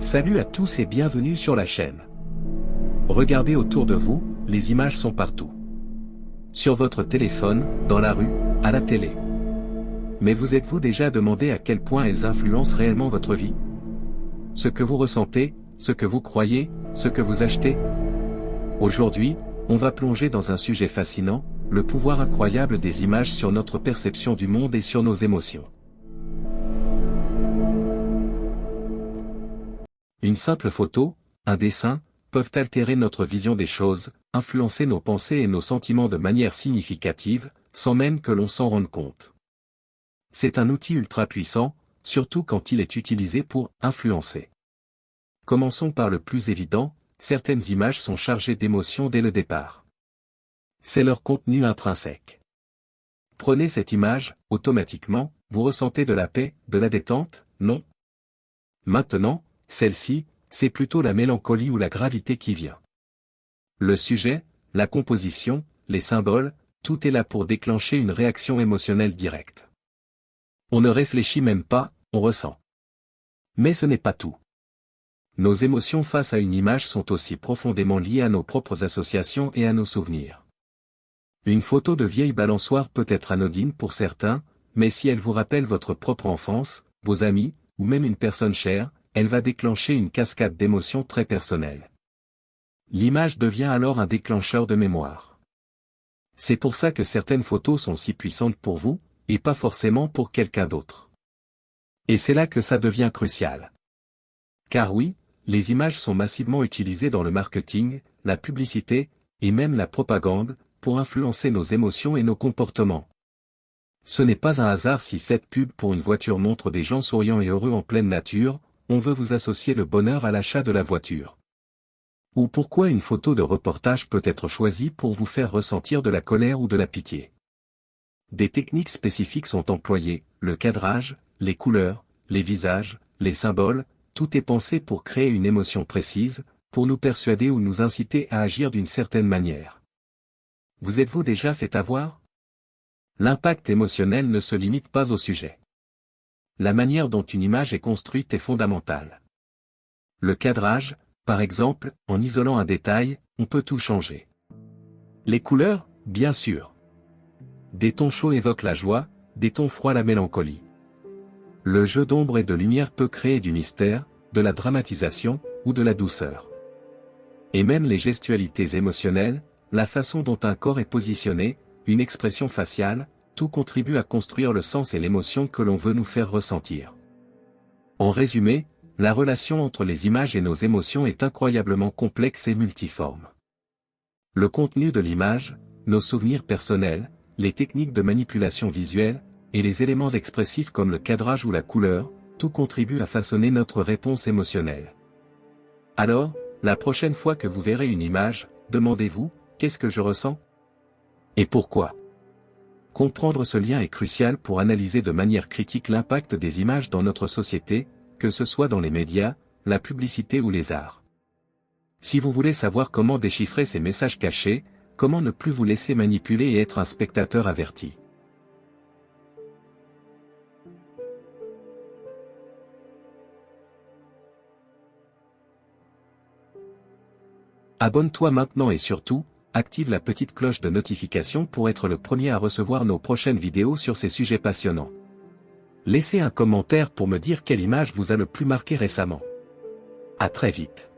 Salut à tous et bienvenue sur la chaîne. Regardez autour de vous, les images sont partout. Sur votre téléphone, dans la rue, à la télé. Mais vous êtes-vous déjà demandé à quel point elles influencent réellement votre vie? Ce que vous ressentez, ce que vous croyez, ce que vous achetez? Aujourd'hui, on va plonger dans un sujet fascinant, le pouvoir incroyable des images sur notre perception du monde et sur nos émotions. Une simple photo, un dessin, peuvent altérer notre vision des choses, influencer nos pensées et nos sentiments de manière significative, sans même que l'on s'en rende compte. C'est un outil ultra puissant, surtout quand il est utilisé pour influencer. Commençons par le plus évident, certaines images sont chargées d'émotions dès le départ. C'est leur contenu intrinsèque. Prenez cette image, automatiquement, vous ressentez de la paix, de la détente, non? Maintenant, celle-ci, c'est plutôt la mélancolie ou la gravité qui vient. Le sujet, la composition, les symboles, tout est là pour déclencher une réaction émotionnelle directe. On ne réfléchit même pas, on ressent. Mais ce n'est pas tout. Nos émotions face à une image sont aussi profondément liées à nos propres associations et à nos souvenirs. Une photo de vieille balançoire peut être anodine pour certains, mais si elle vous rappelle votre propre enfance, vos amis, ou même une personne chère, elle va déclencher une cascade d'émotions très personnelles. L'image devient alors un déclencheur de mémoire. C'est pour ça que certaines photos sont si puissantes pour vous, et pas forcément pour quelqu'un d'autre. Et c'est là que ça devient crucial. Car oui, les images sont massivement utilisées dans le marketing, la publicité, et même la propagande, pour influencer nos émotions et nos comportements. Ce n'est pas un hasard si cette pub pour une voiture montre des gens souriants et heureux en pleine nature, on veut vous associer le bonheur à l'achat de la voiture. Ou pourquoi une photo de reportage peut être choisie pour vous faire ressentir de la colère ou de la pitié. Des techniques spécifiques sont employées, le cadrage, les couleurs, les visages, les symboles, tout est pensé pour créer une émotion précise, pour nous persuader ou nous inciter à agir d'une certaine manière. Vous êtes-vous déjà fait avoir? L'impact émotionnel ne se limite pas au sujet. La manière dont une image est construite est fondamentale. Le cadrage, par exemple, en isolant un détail, on peut tout changer. Les couleurs, bien sûr. Des tons chauds évoquent la joie, des tons froids la mélancolie. Le jeu d'ombre et de lumière peut créer du mystère, de la dramatisation, ou de la douceur. Et même les gestualités émotionnelles, la façon dont un corps est positionné, une expression faciale, tout contribue à construire le sens et l'émotion que l'on veut nous faire ressentir. En résumé, la relation entre les images et nos émotions est incroyablement complexe et multiforme. Le contenu de l'image, nos souvenirs personnels, les techniques de manipulation visuelle, et les éléments expressifs comme le cadrage ou la couleur, tout contribue à façonner notre réponse émotionnelle. Alors, la prochaine fois que vous verrez une image, demandez-vous, qu'est-ce que je ressens? Et pourquoi? Comprendre ce lien est crucial pour analyser de manière critique l'impact des images dans notre société, que ce soit dans les médias, la publicité ou les arts. Si vous voulez savoir comment déchiffrer ces messages cachés, comment ne plus vous laisser manipuler et être un spectateur averti. Abonne-toi maintenant et surtout, active la petite cloche de notification pour être le premier à recevoir nos prochaines vidéos sur ces sujets passionnants. Laissez un commentaire pour me dire quelle image vous a le plus marqué récemment. À très vite.